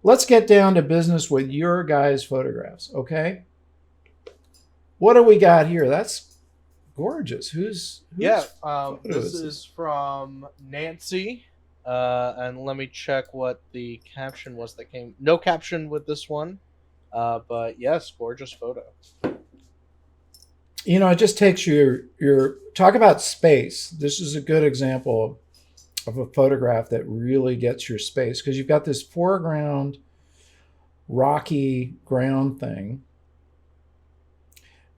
Let's get down to business with your guys' photographs, okay? What do we got here? That's gorgeous. Yeah, Whose photo this is is this? from Nancy. And let me check what the caption was that came. No caption with this one. But yes, gorgeous photo. It just takes your talk about space. This is a good example of a photograph that really gets your space because you've got this foreground rocky ground thing,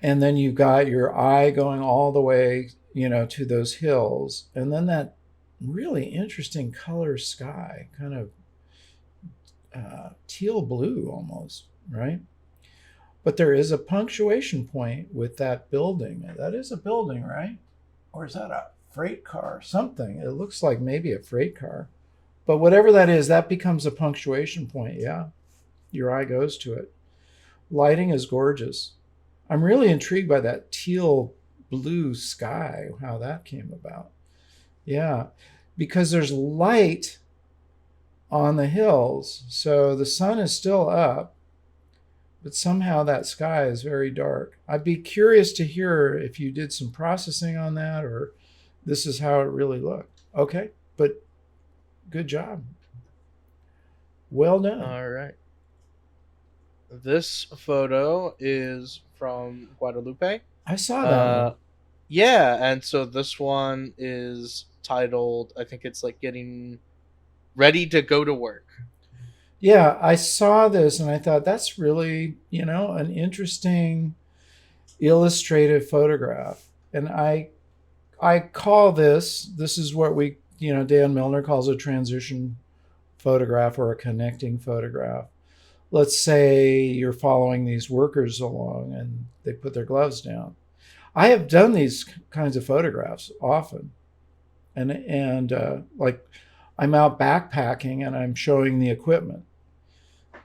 and then you've got your eye going all the way, to those hills, and then that really interesting color sky, kind of teal blue almost, right? But there is a punctuation point with that building. That is a building, right? Or is that a freight car? Something. It looks like maybe a freight car. But whatever that is, that becomes a punctuation point. Yeah, your eye goes to it. Lighting is gorgeous. I'm really intrigued by that teal blue sky, how that came about. Yeah, because there's light on the hills. So the sun is still up, but somehow that sky is very dark. I'd be curious to hear if you did some processing on that or this is how it really looked. Okay, but good job. Well done. All right. This photo is from Guadalupe. I saw that Uh, one. yeah, and so this one is titled, I think it's like getting ready to go to work. Yeah, I saw this and I thought that's really, an interesting illustrative photograph. And I call this is what Dan Milner calls a transition photograph or a connecting photograph. Let's say you're following these workers along and they put their gloves down. I have done these kinds of photographs often, and like I'm out backpacking and I'm showing the equipment.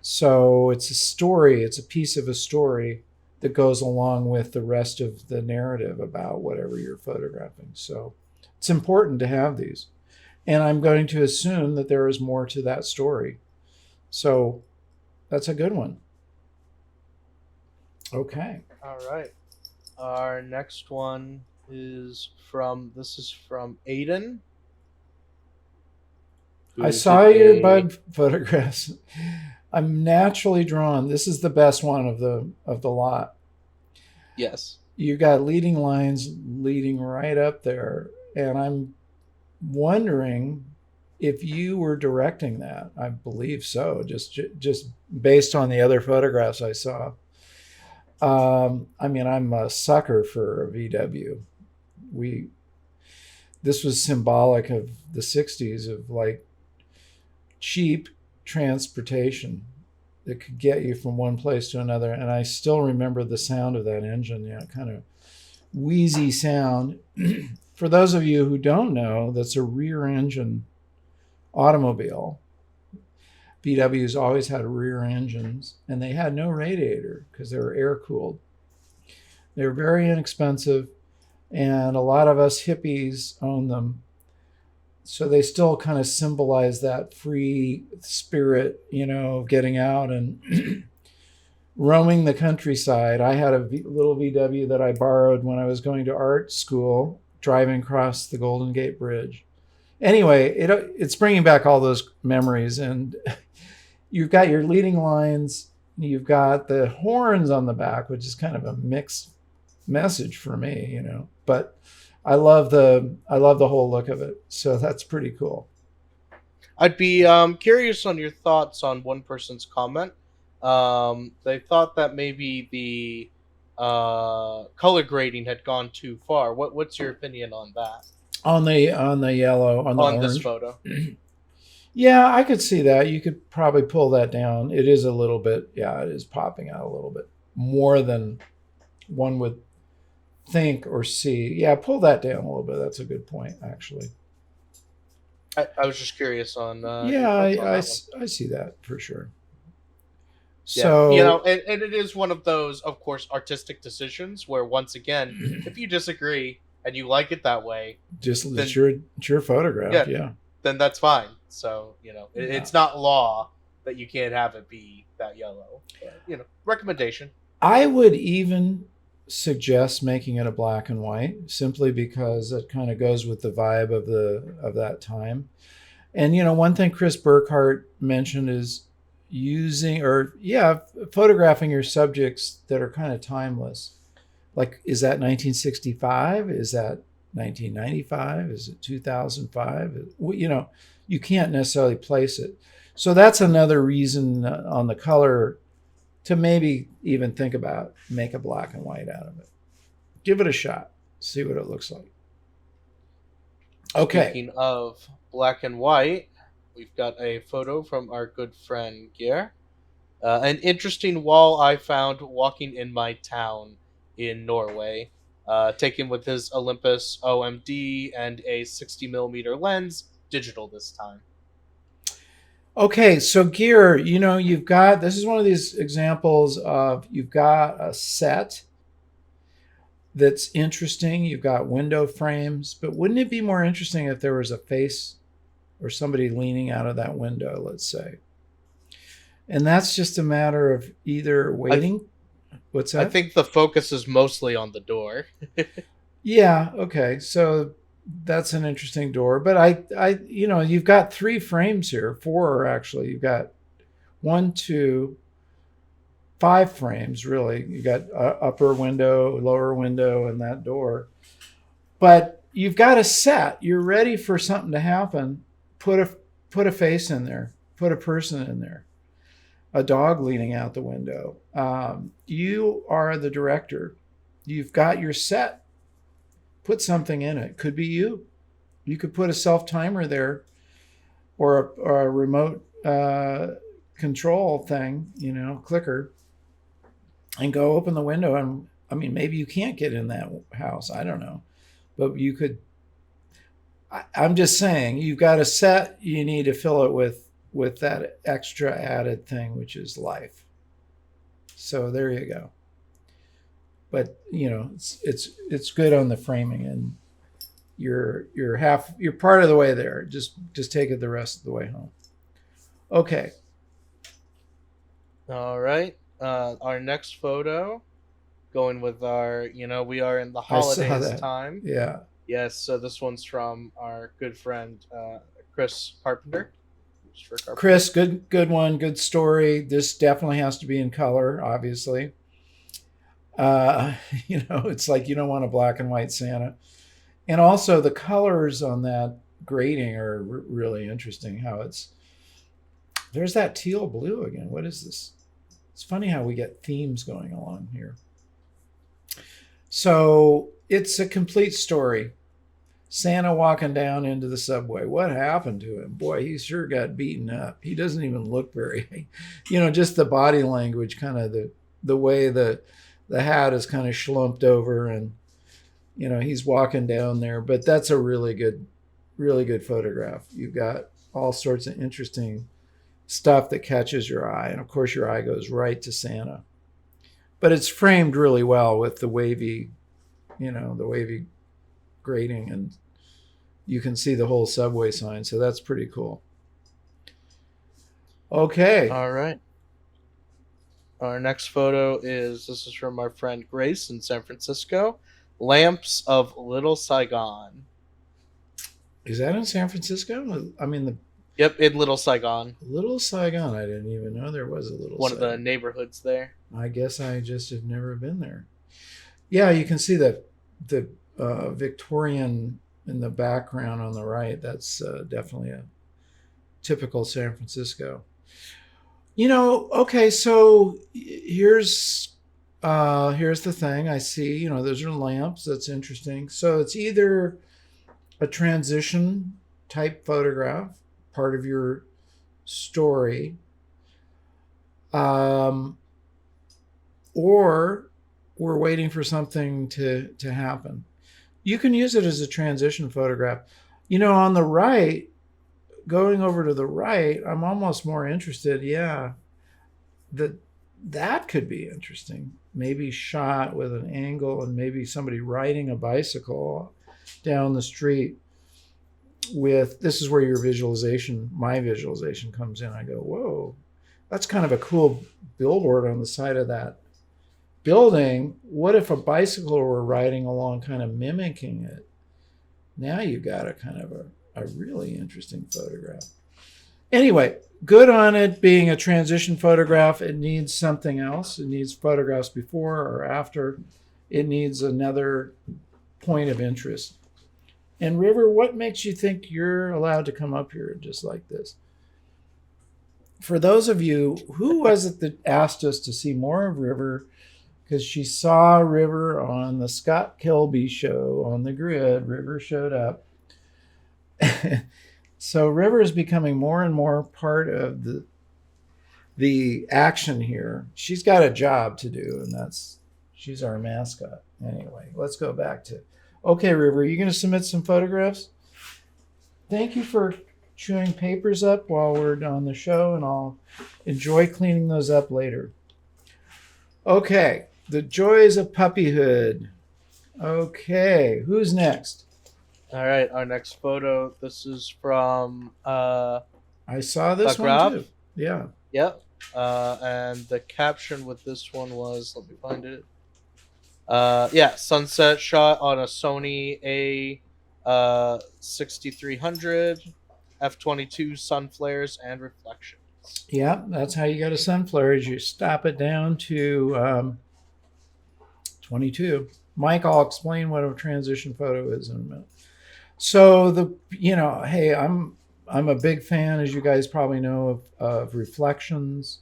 So it's a story. It's a piece of a story that goes along with the rest of the narrative about whatever you're photographing. So it's important to have these. And I'm going to assume that there is more to that story. So that's a good one. Okay. All right. Our next one this is from Aiden, I who saw did your a bug photographs. I'm naturally drawn. This is the best one of the lot. yes. You got leading lines leading right up there, and I'm wondering if you were directing that. I believe so. Just based on the other photographs I saw. I mean, I'm a sucker for a VW. We This was symbolic of the '60s of like cheap transportation that could get you from one place to another. And I still remember the sound of that engine, kind of wheezy sound. For those of you who don't know, that's a rear engine automobile. VWs always had rear engines and they had no radiator because they were air cooled. They were very inexpensive, and a lot of us hippies owned them. So they still kind of symbolize that free spirit, of getting out and roaming the countryside. I had a little VW that I borrowed when I was going to art school, driving across the Golden Gate Bridge. Anyway, it's bringing back all those memories, and you've got your leading lines. You've got the horns on the back, which is kind of a mixed message for me. But I love the whole look of it. So that's pretty cool. I'd be curious on your thoughts on one person's comment. They thought that maybe the color grading had gone too far. What's your opinion on that? On the yellow, on the On this orange. photo? Yeah, I could see that. You could probably pull that down. It is a little bit, yeah, it is popping out a little bit more than one would think or see. Yeah, pull that down a little bit. That's a good point, actually. I was just curious on your Yeah, thoughts on that one. I see that for sure. Yeah, So, and it is one of those, of course, artistic decisions where, once again, if you disagree and you like it that way, just it's then your photograph. yeah, Yeah, then that's fine. So yeah. it's not law. that you can't have it be that yellow. But recommendation. I would even suggest making it a black and white simply because it kind of goes with the vibe of that time. And one thing Chris Burkhardt mentioned is using or yeah, photographing your subjects that are kind of timeless. Like, is that 1965? Is that 1995? Is it 2005? You can't necessarily place it. So that's another reason on the color to maybe even think about make a black and white out of it. Give it a shot. See what it looks like. Okay. Speaking of black and white, we've got a photo from our good friend Gear. An interesting wall I found walking in my town in Norway, taken with his Olympus OMD and a 60 millimeter lens, digital this time. Okay, so gear, you've got this is one of these examples of you've got a set that's interesting. You've got window frames, but wouldn't it be more interesting if there was a face or somebody leaning out of that window, let's say? And that's just a matter of either waiting. What's I that? think the focus is mostly on the door. Yeah, okay. So that's an interesting door, but you've got 3 frames here, 4 actually. You've got 1, 2, 5 frames really. You got upper window, lower window, and that door. But you've got a set. You're ready for something to happen. Put a face in there. Put a person in there. A dog leaning out the window. You are the director. You've got your set. Put something in it. Could be you. You could put a self timer there, or a remote control thing, clicker, and go open the window. And I mean, maybe you can't get in that house. I don't know, but you could. I'm just saying, you've got a set. You need to fill it with that extra added thing, which is life. So there you go. But it's good on the framing, and you're part of the way there. Just take it the rest of the way home. Okay. All right. Our next photo, going with our, we are in the I saw holidays that. time. Yeah. Yes, so this one's from our good friend Chris Carpenter. Chris, good one, good story. This definitely has to be in color, obviously. Uh, it's like you don't want a black and white Santa. And also the colors on that grading are really interesting. There's that teal blue again. What is this? It's funny how we get themes going along here. So it's a complete story. Santa walking down into the subway. What happened to him? Boy, he sure got beaten up. He doesn't even look very, just the body language, kind of the way the hat is kind of schlumped over, and he's walking down there. But that's a really good photograph. You've got all sorts of interesting stuff that catches your eye, and of course your eye goes right to Santa. But it's framed really well with the wavy grading, and you can see the whole subway sign, so that's pretty cool. Okay. All right. Our next photo this is from our friend Grace in San Francisco. Lamps of Little Saigon. Is that in San Francisco? I mean, Yep, in Little Saigon. Little Saigon. I didn't even know there was a Little One Saigon. of the neighborhoods there. I guess I just have never been there. Yeah, you can see the Victorian in the background on the right. That's definitely a typical San Francisco. Okay, so here's the thing. I see, those are lamps. That's interesting. So it's either a transition type photograph, part of your story, or we're waiting for something to happen. You can use it as a transition photograph. On the right, going over to the right, I'm almost more interested. Yeah, that could be interesting. Maybe shot with an angle, and maybe somebody riding a bicycle down the street. This is where my visualization comes in. I go, whoa, That's kind of a cool billboard on the side of that building. What if a bicycle were riding along, kind of mimicking it? Now you got a kind of a really interesting photograph. Anyway, good on it being a transition photograph. It needs something else. It needs photographs before or after. It needs another point of interest. And River, what makes you think you're allowed to come up here just like this? For those of you, who was it that asked us to see more of River? Because she saw River on the Scott Kilby show on the grid. River showed up. So River is becoming more and more part of the action here. She's got a job to do, and that's she's our mascot. Anyway, let's go back to okay, River, are you going to submit some photographs? Thank you for chewing papers up while we're on the show, and I'll enjoy cleaning those up later. Okay, the joys of puppyhood. Okay, who's next? All right, our next photo. This is from I saw this one Graf. too. Yeah. Yep. And the caption with this one was, let me find it. Yeah, sunset shot on a Sony A6300 f22 sun flares and reflections. Yeah, that's how you got a sun flare is you stop it down to 22. Mike, I'll explain what a transition photo is in a minute. So hey, I'm a big fan, as you guys probably know, of reflections.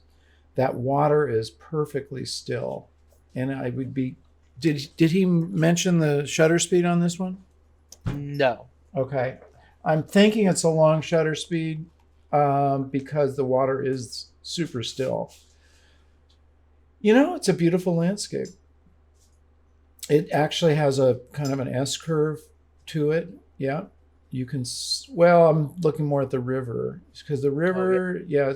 That water is perfectly still, and I would be. Did he mention the shutter speed on this one? No. Okay, I'm thinking it's a long shutter speed because the water is super still. It's a beautiful landscape. It actually has a kind of an S curve to it. Yeah, you can. Well, I'm looking more at the river because the river, yeah,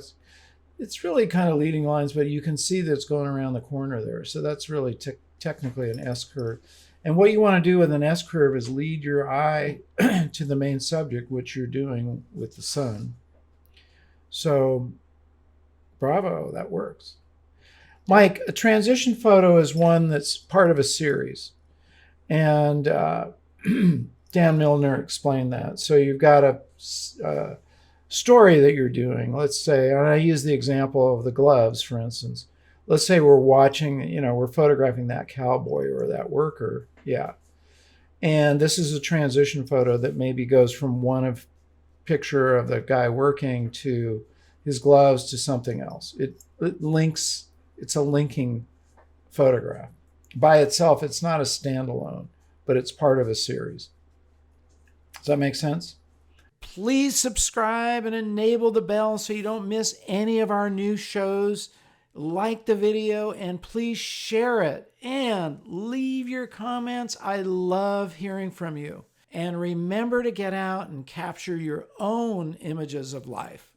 it's really kind of leading lines, but you can see that it's going around the corner there. So that's really technically an S curve. And what you want to do with an S curve is lead your eye to the main subject, which you're doing with the sun. So, bravo, that works. Mike, a transition photo is one that's part of a series. And Dan Milner explained that. So you've got a story that you're doing. Let's say, and I use the example of the gloves, for instance. Let's say we're watching, we're photographing that cowboy or that worker. Yeah. And this is a transition photo that maybe goes from one picture of the guy working to his gloves to something else. It links, it's a linking photograph. By itself, it's not a standalone, but it's part of a series. Does that make sense? Please subscribe and enable the bell so you don't miss any of our new shows. Like the video and please share it and leave your comments. I love hearing from you. And remember to get out and capture your own images of life.